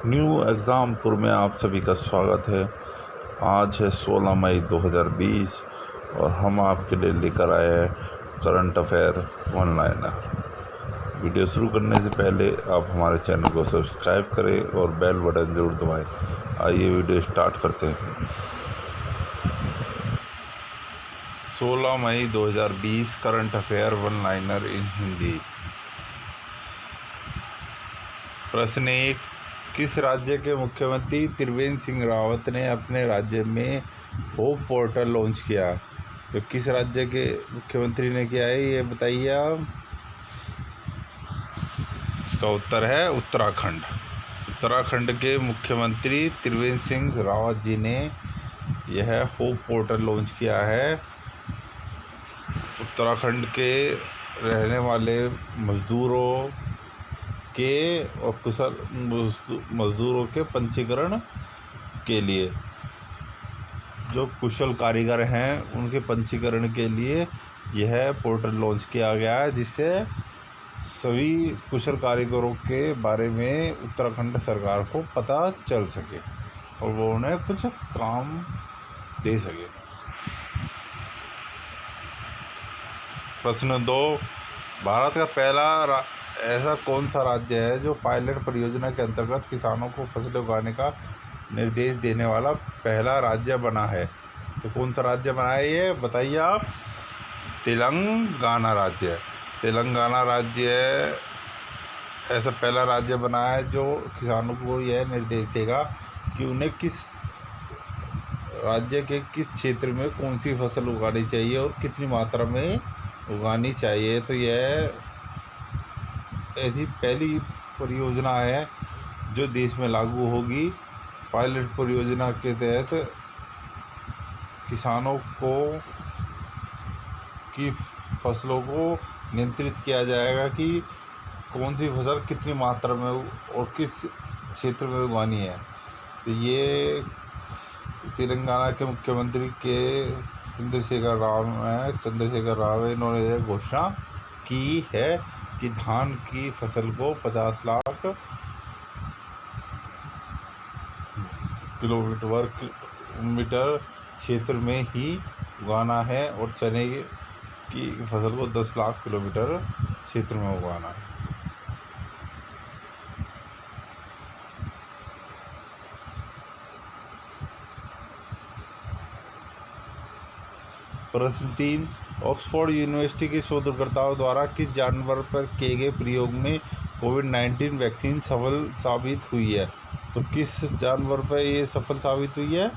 New Exampur में आप सभी का स्वागत है। आज है 16 मई 2020 और हम आपके लिए लेकर आए हैं current affair one liner. Video शुरू करने से पहले आप हमारे चैनल को सब्सक्राइब करें और बेल बटन ज़रूर दबाएं। आइए वीडियो स्टार्ट करते हैं। 16 मई 2020 करंट अफेयर वन लाइनर इन हिंदी। प्रश्न 1, किस राज्य के मुख्यमंत्री त्रिवेंद्र सिंह रावत ने अपने राज्य में होप पोर्टल लॉन्च किया? तो किस राज्य के मुख्यमंत्री ने किया है, ये बताइए आप। इसका उत्तर है उत्तराखंड। उत्तराखंड के मुख्यमंत्री त्रिवेंद्र सिंह रावत जी ने यह होप पोर्टल लॉन्च किया है। उत्तराखंड के रहने वाले मजदूरों के और कुशल मजदूरों के पंजीकरण के लिए, जो कुशल कारीगर हैं उनके पंजीकरण के लिए यह पोर्टल लॉन्च किया गया है, जिससे सभी कुशल कारीगरों के बारे में उत्तराखंड सरकार को पता चल सके और वो उन्हें कुछ काम दे सके। प्रश्न 2, भारत का पहला ऐसा कौन सा राज्य है जो पायलट परियोजना के अंतर्गत किसानों को फसलें उगाने का निर्देश देने वाला पहला राज्य बना है? तो कौन सा राज्य बना है, ये बताइए आप। तेलंगाना राज्य। तेलंगाना राज्य ऐसा पहला राज्य बना है जो किसानों को यह निर्देश देगा कि उन्हें किस राज्य के किस क्षेत्र में कौन सी फसल उगानी चाहिए और कितनी मात्रा में उगानी चाहिए। तो यह ऐसी पहली परियोजना है जो देश में लागू होगी। पायलट परियोजना के तहत किसानों को की फसलों को नियंत्रित किया जाएगा कि कौन सी फसल कितनी मात्रा में और किस क्षेत्र में उगानी है। तो ये तेलंगाना के मुख्यमंत्री के चंद्रशेखर राव इन्होंने यह घोषणा की है कि धान की फसल को 50 लाख किलोमीटर क्षेत्र में ही उगाना है और चने की फसल को 10 लाख किलोमीटर क्षेत्र में उगाना है। प्रश्न 3, ऑक्सफोर्ड यूनिवर्सिटी के शोधकर्ताओं द्वारा किस जानवर पर किए गए प्रयोग में कोविड-19 वैक्सीन सफल साबित हुई है? तो किस जानवर पर ये सफल साबित हुई है?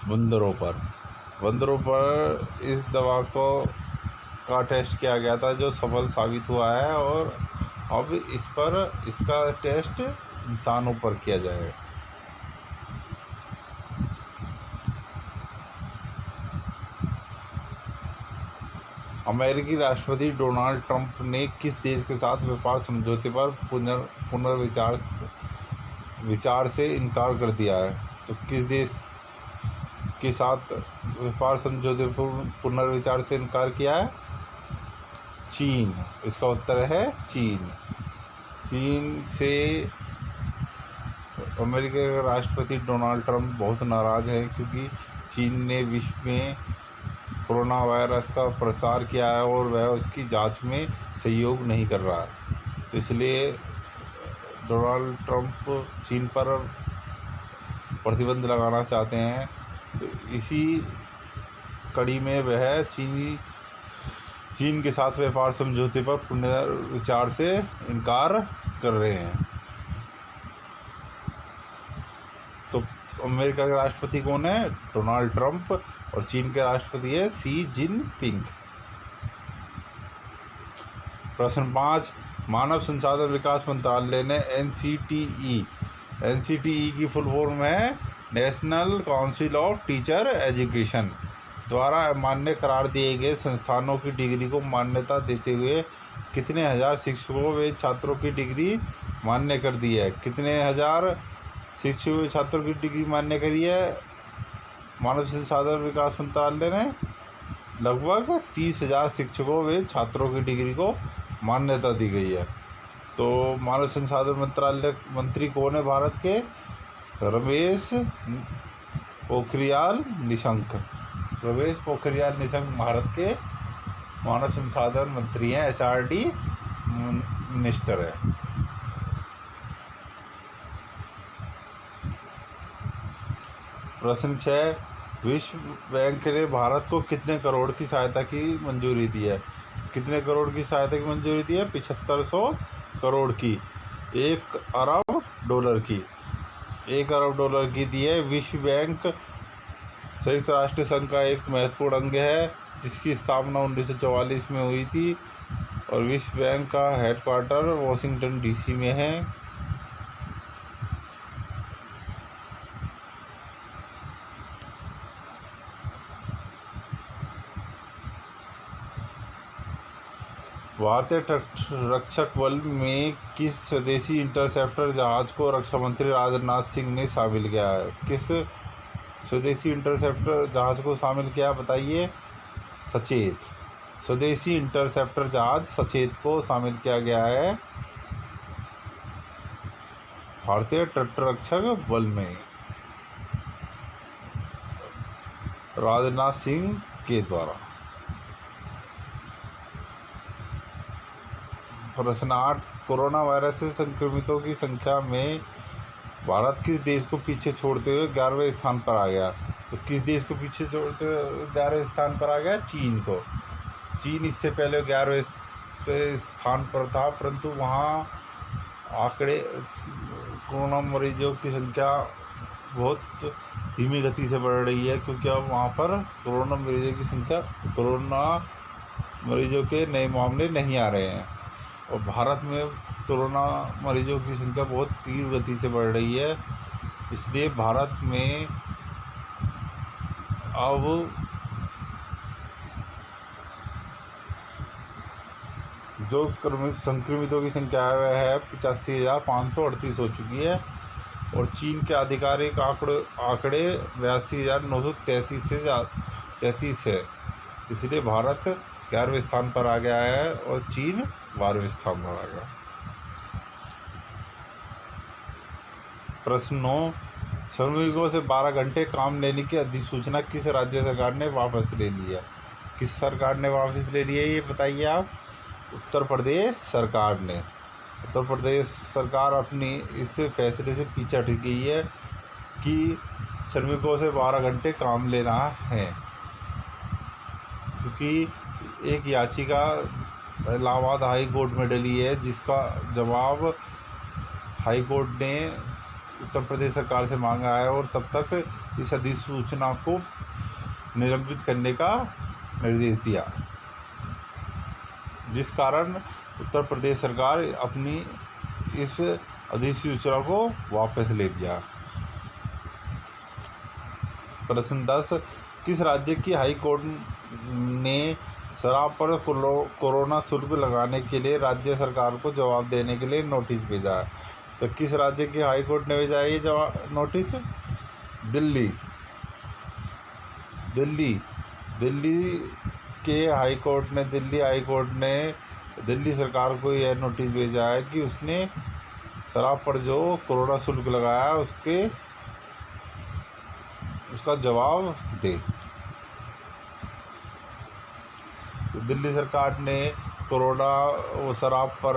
बंदरों पर। बंदरों पर इस दवा का टेस्ट किया गया था जो सफल साबित हुआ है और अब इसका टेस्ट इंसानों पर किया जाएगा। अमेरिकी राष्ट्रपति डोनाल्ड ट्रंप ने किस देश के साथ व्यापार समझौते पर पुनर्विचार से इनकार कर दिया है? तो किस देश के साथ व्यापार समझौते पर पुनर्विचार से इनकार किया है? चीन। इसका उत्तर है चीन। चीन से अमेरिका के राष्ट्रपति डोनाल्ड ट्रंप बहुत नाराज़ हैं क्योंकि चीन ने विश्व में कोरोना वायरस का प्रसार किया है और वह उसकी जांच में सहयोग नहीं कर रहा है। तो इसलिए डोनाल्ड ट्रंप चीन पर प्रतिबंध लगाना चाहते हैं। तो इसी कड़ी में वह चीन के साथ व्यापार समझौते पर पुनर्विचार से इनकार कर रहे हैं। तो अमेरिका के राष्ट्रपति कौन है? Donald Trump. और चीन के राष्ट्रपति है शी जिनपिंग। प्रश्न 5, मानव संसाधन विकास मंत्रालय ने एनसीटीई की फुल फॉर्म है national council of teacher education द्वारा मान्य करार दिए गए संस्थानों की डिग्री को मान्यता देते हुए कितने हजार शिक्षकों व छात्रों की डिग्री मान्य कर दी है? कितने हजार शिक्षकों व छात्रों की डिग्री मान्य करी है मानव संसाधन विकास मंत्रालय ने? लगभग 30,000 शिक्षकों व छात्रों की डिग्री को मान्यता दी गई है। तो मानव संसाधन मंत्रालय मंत्री कौन है भारत के? रमेश पोखरियाल निशंक। रमेश पोखरियाल निशंक भारत के मानव संसाधन मंत्री हैं, HRD मिनिस्टर है। प्रश्न 6, विश्व बैंक ने भारत को कितने करोड़ की सहायता की मंजूरी दी है? कितने करोड़ की सहायता की मंजूरी दी है? 7500 करोड़ की, 1 अरब डॉलर की, 1 अरब डॉलर की दी है। विश्व बैंक संयुक्त राष्ट्र संघ का एक महत्वपूर्ण अंग है, जिसकी स्थापना 1944 में हुई थी, और विश्व बैंक का हेडक्वार्टर वाशिंगटन DC में है। भारतीय तटरक्षक बल में किस स्वदेशी इंटरसेप्टर जहाज को रक्षा मंत्री राजनाथ सिंह ने शामिल किया है? किस स्वदेशी इंटरसेप्टर जहाज को शामिल किया, बताइए? सचेत। स्वदेशी इंटरसेप्टर जहाज सचेत को शामिल किया गया है भारतीय तटरक्षक बल में राजनाथ सिंह के द्वारा। प्रश्न 8, कोरोना वायरस से संक्रमितों की संख्या में भारत किस देश को पीछे छोड़ते हुए 11वें स्थान पर आ गया? तो किस देश को पीछे छोड़ते हुए 11वें स्थान पर आ गया? चीन को। चीन इससे पहले 11वें स्थान पर था, परंतु वहाँ आंकड़े कोरोना मरीजों की संख्या बहुत धीमी गति से बढ़ रही है, क्योंकि अब वहाँ पर कोरोना मरीजों के नए मामले नहीं आ रहे हैं, और भारत में कोरोना मरीजों की संख्या बहुत तीव्र गति से बढ़ रही है। इसलिए भारत में अब जो संक्रमितों की संख्या है 85,538 हो चुकी है, और चीन के आधिकारिक आंकड़े 82,933 है। इसलिए भारत 11वें स्थान पर आ गया है और चीन 12वें स्थान पर आ गया। प्रश्न 9, श्रमिकों से 12 घंटे काम लेने की अधिसूचना किस राज्य सरकार ने वापस ले ली है? किस सरकार ने वापस ले ली है, ये बताइए आप? उत्तर प्रदेश सरकार ने। उत्तर प्रदेश सरकार अपनी इस फैसले से पीछे हट गई है कि श्रमिकों से 12 घंटे काम लेना है, क्योंकि एक याचिका इलाहाबाद हाई कोर्ट में डली है, जिसका जवाब हाई कोर्ट ने उत्तर प्रदेश सरकार से मांगा है, और तब तक इस अधिसूचना को निलंबित करने का निर्देश दिया, जिस कारण उत्तर प्रदेश सरकार अपनी इस अधिसूचना को वापस ले लिया। प्रश्न 10, किस राज्य की हाई कोर्ट ने शराब पर कोरोना शुल्क लगाने के लिए राज्य सरकार को जवाब देने के लिए नोटिस भेजा है? तो किस राज्य की हाई कोर्ट ने भेजा है ये नोटिस? दिल्ली के हाई कोर्ट ने दिल्ली सरकार को यह नोटिस भेजा है कि उसने शराब पर जो कोरोना शुल्क लगाया है उसका जवाब दे। तो दिल्ली सरकार ने शराब पर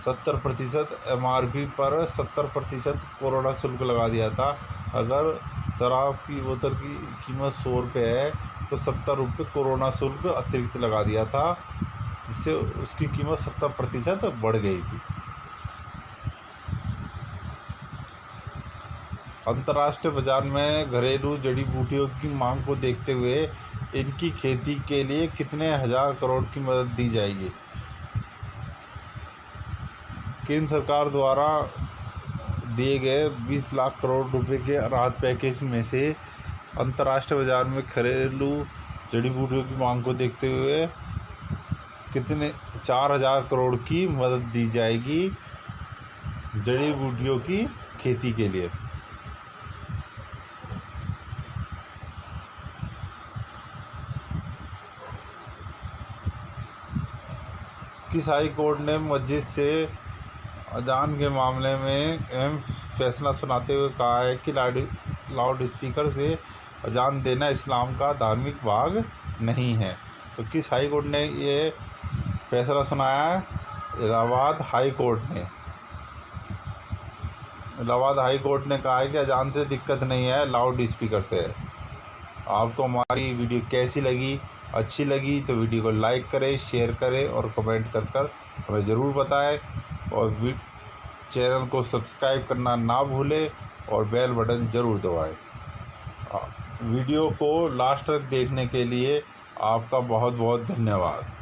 70% MRP पर 70% कोरोना शुल्क लगा दिया था। अगर शराब की बोतल की कीमत 100 रुपये है तो 70 रुपये कोरोना शुल्क अतिरिक्त लगा दिया था, जिससे उसकी कीमत 70% बढ़ गई थी। अंतर्राष्ट्रीय बाजार में घरेलू जड़ी बूटियों की मांग को देखते हुए इनकी खेती के लिए कितने हजार करोड़ की मदद दी जाएगी? केंद्र सरकार द्वारा दिए गए 20 लाख करोड़ रुपए के राहत पैकेज में से अंतर्राष्ट्रीय बाजार में घरेलू जड़ी बूटियों की मांग को देखते हुए कितने 4,000 करोड़ की मदद दी जाएगी जड़ी बूटियों की खेती के लिए? किस हाई कोर्ट ने मस्जिद से अजान के मामले में अहम फैसला सुनाते हुए कहा है कि लाउड स्पीकर से अजान देना इस्लाम का धार्मिक भाग नहीं है। तो किस हाई कोर्ट ने ये फैसला सुनाया है? इलाहाबाद हाई कोर्ट ने। इलाहाबाद हाई कोर्ट ने कहा है कि अजान से दिक्कत नहीं है, लाउड स्पीकर से है। आपको हमारी वीडियो कैसी लगी? अच्छी लगी तो वीडियो को लाइक करें, शेयर करें और कमेंट कर हमें ज़रूर बताएं। और चैनल को सब्सक्राइब करना ना भूलें और बेल बटन ज़रूर दबाएं। वीडियो को लास्ट तक देखने के लिए आपका बहुत बहुत धन्यवाद।